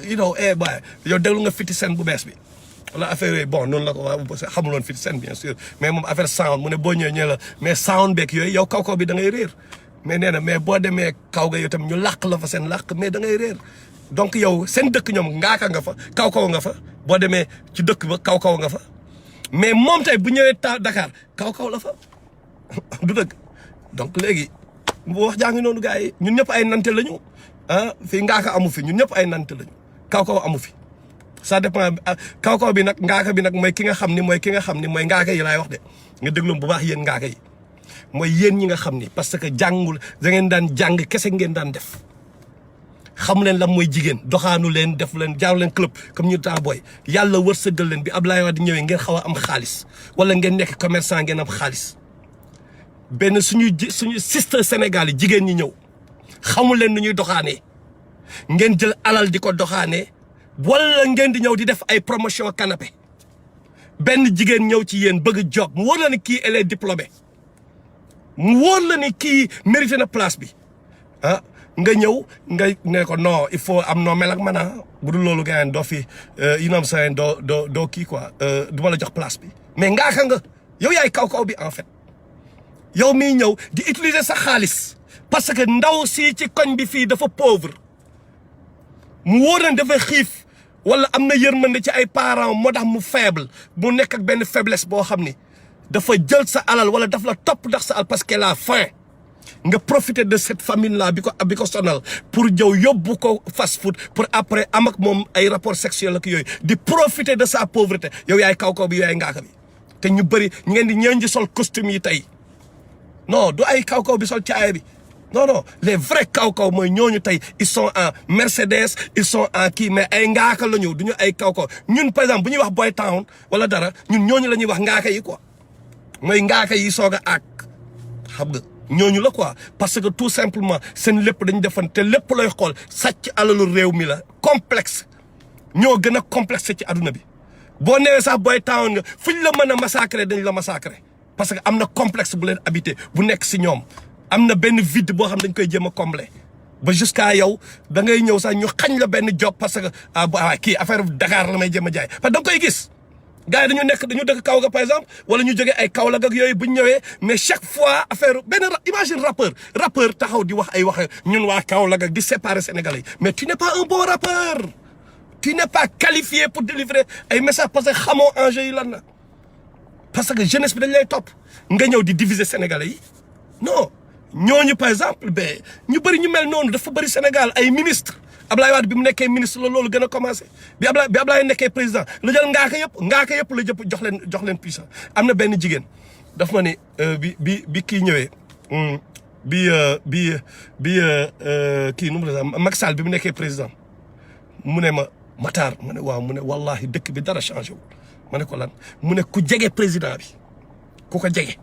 baay yow déglu nga fiti seen bu bees bi wala affaire yooyu bon noonu la ko wax xamuloon fiti seen bien sûr mais moom affaire sound mu ne boo ñëwee ñu la mais sound beeg yooyu yow kaw bi da ngay réer mais nee na mais boo demee kaw ga yow tam ñu làq la fa seen làq mais da ngay réer donc yow seen dëkk ñoom ngaaka nga fa kaw nga fa boo demee ci dëkk ba kaw nga fa mais moom tey bu ñëwee Dakar kaw la fa du dëgg donc léegi bu wax jaa ngi noonu gars yi ñun ñëpp ay nante lañu fii ngaaka amu fi ñun ñëpp ay nante lañu kaw amu fi ça dépend kaw bi nag ngaaka bi nag mooy ki nga xam ni mooy ngaaka yi laay wax de nga déglu bu baax yéen ngaaka yi mooy yéen ñi nga xam ni parce que jàngul da ngeen daan jàng kese ngeen daan def xamu leen lan mooy jigéen doxaanu leen def leen jaaru leen club comme ñu temps booy yàlla wërsëgal leen bi Abdoulaye Wade ñëwee ngeen xaw a am xaalis wala ngeen nekk commerçant ngeen am xaalis benn suñu sister Sénégal yi jigéen ñi ñëw xamul leen nu ñuy doxaanee ngeen jël alal di ko doxaanee wala ngeen di ñëw di def ay promotion canapé benn jigéen ñëw ci yéen bëgg job mu wóor la ni kii elle est diplômée mu wóor la ni kii mérité na place bi nga ñëw nga ne ko non il faut am noo mel ak man bu dul loolu gars yi doo fi doo kii quoi du ma la jox place bi mais ngaaka nga yow yaay kaw bi en fait yow miy ñëw di utiliser sa xaalis parce que ndaw si ci koñ bi fii dafa pauvre mu wóor na dafa xiif wala am na yërmande ci ay parents moo tax mu faible mu nekk ak benn faiblesse boo xam ni dafa jël sa alal wala daf la topp ndax sa alal parce qu'elle a faim nga profiter de cette famille là bi ko sonal pour jëw yóbbu ko fast food pour après am ak moom ay rapport sexuel ak yooyu di profiter de sa pauvreté yow yaay kaw bi yow yaay ngaaka bi te ñu bëri ñu ngeen di ñeen ji sol costume yi tey non du ay kaw bi sol caaya bi non les vrais kaw mooy ñooñu tey ils sont en Mercedes ils sont en kii mais ay ngaaka la ñu du ñu ay kaw ñun par exemple bu ñuy wax boy town wala dara ñun ñooñu la ñuy wax ngaaka yi quoi mooy ngaaka yi soog a àgg xam nga ñooñu la quoi parce que tout simplement seen lépp dañu defan te lépp looy xool sàcc alalu réew mi la complexe ñoo gën a complexe ci adduna bi boo newee sax boy town nga fuñ la mën a massacrer dañ la massacrer parce que am na complexe bu leen habité bu nekk si ñoom am na benn vide boo xam dañ koy jéem a combler ba jusqu'à yow da ngay ñëw sax ñu xañ la benn job parce que kii affaire Dakar la may jéem a jaay parce que da nga koy gis gars yi dañu dëkk kaw ga par exemple wala ñu jógee ay Kaolack ak yooyu bu ñu ñëwee mais chaque fois affaire benn imagine rappeur taxaw di wax ay wax ñun waa Kaolack ak di séparer Sénégalais yi mais tu n'es pas un bon rappeur tu n'es pas qualifié pour délivrer ay messages parce que xamoo enjeu yi lan la parce que jeunesse bi dañ lay topp nga ñëw di diviser Sénégalais yi non ñooñu par exemple ben ñu bëri ñu mel noonu dafa bëri Sénégal ay ministre Ablaye Wade bi mu nekkee ministre la loolu gën a commencé bi Ablaye nekkee président la jël ngaaka yëpp la jëpp jox leen puissance am na benn jigéen daf ma ne bi kii ñëwee kii nu mu la Macky Sall bi mu nekkee président mu ne ma Matar ma ne waaw mu ne wallahi dëkk bi dara changé wul ma ne ko lan mu ne ku jege président bi ku ko jege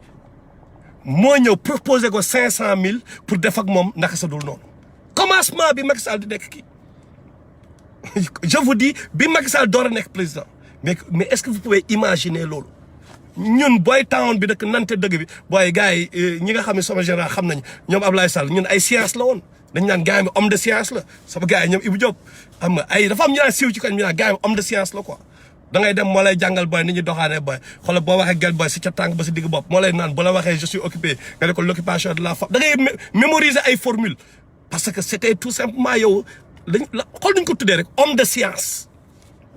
moo ñëw proposé ko 500 000 pour def ak moom naka sa dul noonu commencement bi Macky Sall di nekk kii je vous dis bi Macky Sall door a nekk président mais est-ce que vous pouvez imaginer loolu ñun boy town bi dëkk nante dëgg bi booy gars yi ñi nga xam ne sama général xam nañu ñoom Ablaye Sall ñun ay science la woon dañ naan gars yi homme de science la sama gars yi ñoom Ibou Diop xam nga ay dafa am ñu naan siiw ci kan ñu naan gars yi homme de science la quoi da ngay dem moo lay jàngal boy ni ñu doxaanee boy xoolal boo waxee gel boy si ca tànk ba si digg bopp moo lay naan bu la waxee je suis occupé nga ne ko l'occupation de la femme da ngay mémoriser ay formules parce que c'était tout simplement yow xool nañu ko tuddee rek homme de science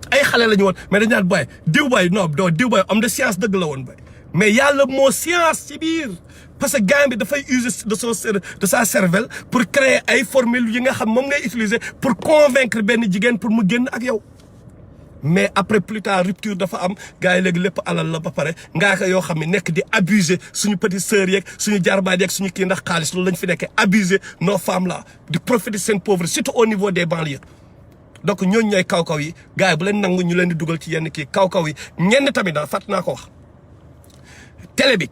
ay xale la ñu woon mais dañu naan boy diw boy non diw boy homme de science dëgg la woon boy mais yàlla moo science ci biir parce que gars bi dafay user de sa cervelle pour créer ay formules yi nga xam moom ngay utiliser pour convaincre benn jigéen pour mu génn ak yow mais après plus tard rupture dafa am gars yi léegi lépp alal la ba pare ngaaka yoo xam ne nekk di abuser suñu petite sœurs yeeg suñu jarbaat yeeg suñu kii ndax xaalis loolu lañ fi nekkee abuser nos femmes là di profiter seen pauvreté surtout au niveau des banlieues. donc ñooñu ñooy kaw-kaw yi gars yi bu leen nangu ñu leen di dugal ci yenn kii kaw-kaw yi ñenn tamit fàtt naa ko wax. télé bi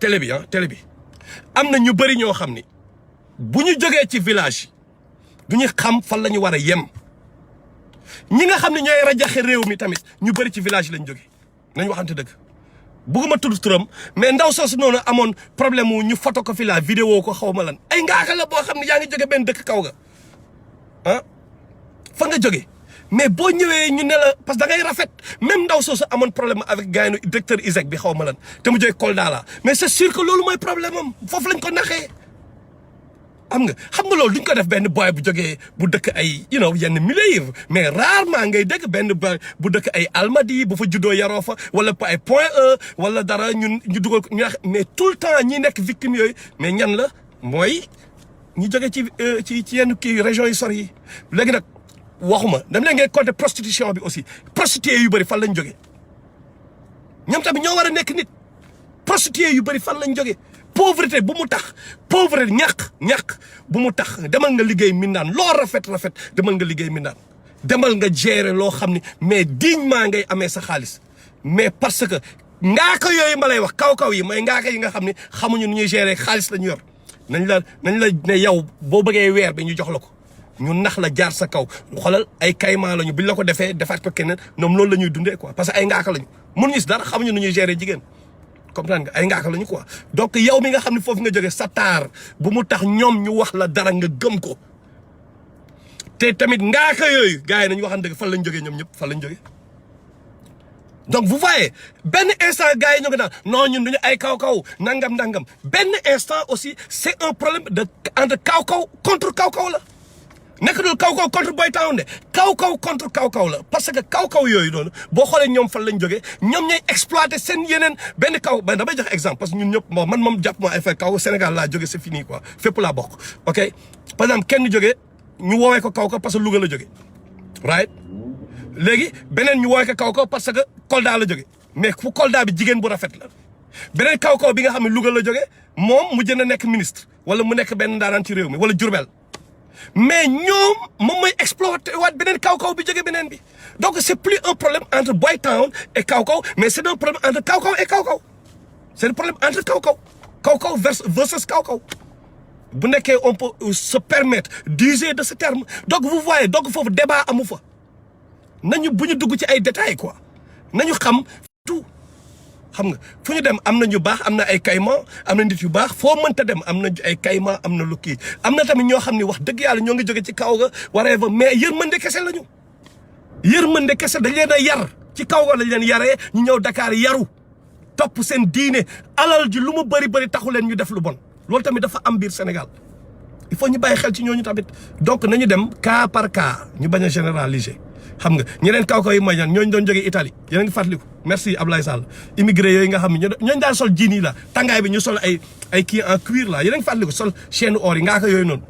am na ñu bëri ñoo xam ni bu ñu jógee ci village yi du ñu xam fan la ñu war a yem. ñi nga xam ne ñooy rajaxe réew mi tamit ñu bëri ci village lañ jóge nañ waxante dëgg bëgguma tudd turam mais ndaw soosu noonu amoon problème wu ñu photo ko fi la vidéo ko xaw ma lan ay ngaaka la boo xam ne yaa ngi jóge benn dëkk kaw ga fa nga jóge mais boo ñëwee ñu ne la parce que da ngay rafet même ndaw soosu amoon problème avec gars yi directeur ISEC bi xaw ma lan te mu jóge Kolda la mais c'est sûr que loolu mooy problème am foofu lañ ko naxee. xam nga loolu duñ ko def benn boy bu jógee bu dëkk ay yenn milieu mais rarement ngay dégg benn boy bu dëkk ay Almadies bu fa juddoo yaroo fa wala ay Point E wala dara ñu dugal ko mais tout le temps ñi nekk victime yooyu mais ñan la mooy ñi jóge ci yenn kii régions yi sori yi. léegi nag waxuma dam leen ngay compter prostitution bi aussi prostituées yu bëri fan lañ jóge ñoom tamit ñoo war a nekk nit prostituées yu bëri fan lañ jóge pauvreté bu mu tax pauvreté ñàkk bu mu tax demal nga liggéey mindaan loo rafet demal nga liggéey mindaan demal nga gérer loo xam ni mais dignement ngay amee sa xaalis mais parce que ngaaka yooyu ma lay wax kaw-kaw yi mooy ngaaka yi nga xam ni xamuñu nu ñuy gérer xaalis la ñu yor nañ la ne yow boo bëggee weer bi ñu jox la ko ñu nax la jaar sa kaw xoolal ay kaymaa lañu buñ la ko defee defaat ko keneen ñoom loolu la ñuy dundee quoi parce que ay ngaaka lañu mënuñu si dara xamuñu nu ñuy gérer jigéen. comprendre nga ay ngaaka lañu quoi donc yow mi nga xam ne foofu nga jóge sa taar bu mu tax ñoom ñu wax la dara nga gëm ko te tamit ngaaka yooyu gars yi nañu waxan dëgg fan lañ jógee ñoom ñëpp fan lañ jógee. donc vous voyez benn instant gars yi ñoo ngi naan non ñun duñu ay kaw-kaw nangam benn instant aussi c'est un problème entre kaw-kaw contre kaw-kaw la. nekk dul kaw-kaw contre Boy Town de kaw-kaw contre kaw-kaw la parce que kaw-kaw yooyu noonu boo xoolee ñoom fan lañ jógee ñoom ñooy exploiter seen yeneen benn kaw ba damay jox exemple parce que ñun ñëpp man moom jàpp ma ay fa kaw Sénégal laa jóge c'est fini quoi fépp laa bokk ok par exemple kenn jógee ñu woowee ko kaw-kaw parce que Louga la jóge right léegi beneen ñu woowee ko kaw-kaw parce que Kolda la jóge mais fu Kolda bi jigéen bu rafet la beneen kaw-kaw bi nga xam ne Louga la jóge moom mu jën a nekk ministre wala mu nekk benn ndaanaan ci réew mi wala Diourbel mais ñoom moom mooy exploité waat beneen kaw-kaw bi jóge beneen bi donc c'est plus un problème entre Boy Town et kaw-kaw mais c'est un problème entre kaw-kaw et kaw-kaw c'est un problème entre kaw-kaw versus kaw-kaw bu nekkee on peut se permettre d'user de ce terme donc vous voyez donc foofu débat amu fa nañu bu ñu dugg ci ay détails quoi nañu xam tout xam nga fu ñu dem am na ñu baax am na ay kayma am na nit yu baax foo mënta dem am na ay kayma am na lu kii am na tamit ñoo xam ne wax dëgg yàlla ñoo ngi jóge ci kaw ga waree fa mais yërmande kese lañu yërmande kese dañ leen a yar ci kaw ga lañ leen yaree ñu ñëw Dakar yaru topp seen diine alal ji lu mu bëri taxu leen ñu def lu bon loolu tamit dafa am biir Sénégal il faut ñu bàyyi xel ci ñooñu tamit donc nañu dem cas par cas ñu bañ a généraliser xam nga ñeneen kaw-kaw yi mooy ñooñu doon jógee Italie yéen a ngi fàttaliku merci Ablaye Sall immigré yooyu nga xam ne ñooñu daan sol jiin yi la tàngaay bi ñu sol ay kii en cuir la yéen a ngi fàttaliku sol chaîne or yi ngaa ko yooyu noonu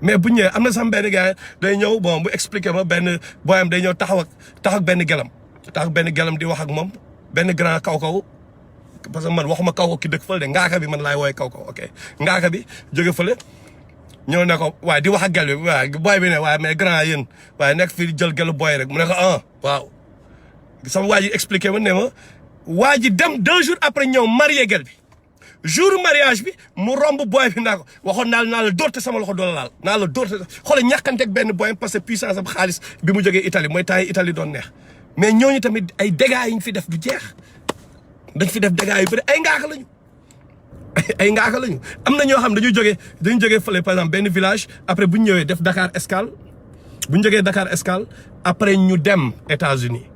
mais bu ñëwee am na sama benn gars day ñëw bon bu expliqué ma benn booyam day ñëw taxaw ak benn gelam di wax ak moom benn grand kaw-kaw parce que man waxuma kaw-kaw ki dëkk fële de ngaaka bi man laay wooye kaw-kaw ok ngaaka bi jóge fële ñëw ne ko waaye di wax ak gel bi waaye booy bi ne waaye mais grand yéen waaye nekk fii jël gelu booy rek mu ne ko waaw sama waa ji expliqué ma ne ma waa ji dem 2 jours après ñëw marié gel bi jour mariage bi mu romb booy bi naa ko waxoon naa la dóorte sama loxo doon laal naa la dóorte xoole ñàkkanteeg benn booyam parce que puissance am xaalis bi mu jógee Italie mooy temps yi Italie doon neex mais ñooñu tamit ay dégâts yi ñu fi def du jeex dañ fi def dégâts yu bëri ay ngaaka lañu ay ngaaka lañu am na ñoo xam dañu jógee fële par exemple benn village après bu ñu ñëwee def Dakar escale bu ñu jógee Dakar escale après ñu dem États-Unis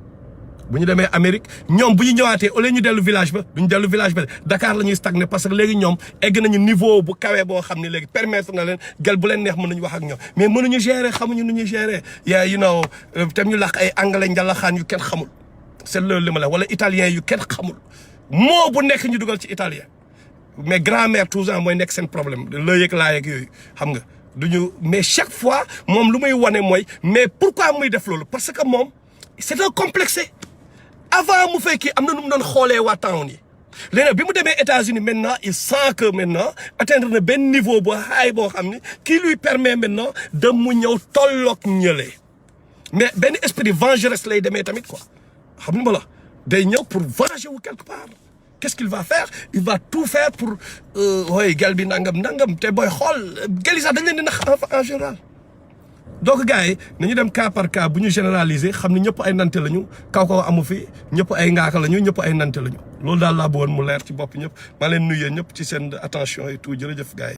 bu ñu demee Amérique ñoom bu ñu ñëwaatee au lieu ñu dellu village ba duñu dellu village ba Dakar la ñuy stagner parce que léegi ñoom egg nañu niveau bu kawee boo xam ne léegi permettre na leen gel bu leen neex mën nañu wax ak ñoom mais mënuñu gérer xamuñu nu ñuy gérer tam ñu làq ay anglais njalaxaan yu kenn xamul c'est loolu li ma la wala italien yu kenn xamul moo bu nekk ñu dugal ci italien mais grammaire toujours mooy nekk seen problème la yëg laa yeeg yooyu xam nga duñu mais chaque fois moom lu muy wane mooy mais pourquoi muy def loolu parce que moom c'est un complexé avant mu fekki am na nu mu doon xoolee waa town yi léegi nag bi mu demee États-Unis maintenant il sent que maintenant atteindre na benn niveau bu high boo xam ni qui lui permet maintenant de mu ñëw tolloog ñële mais benn esprit vengeresse lay demee tamit quoi xam nga la day ñëw pour venger wu quelque part qu'est-ce qu'il va faire il va tout faire pour oui gel bi nangam te booy xool gel yi sax dañ leen di nax en général. donc gars yi nañu dem cas par cas bu ñu généraliser xam ne ñëpp ay nante lañu kaw amu fi ñëpp ay ngaaka lañu ñëpp ay nante lañu loolu daal laa bëggoon mu leer ci bopp ñëpp maa leen nuyu ñëpp ci seen attention et tout jërëjëf gars yi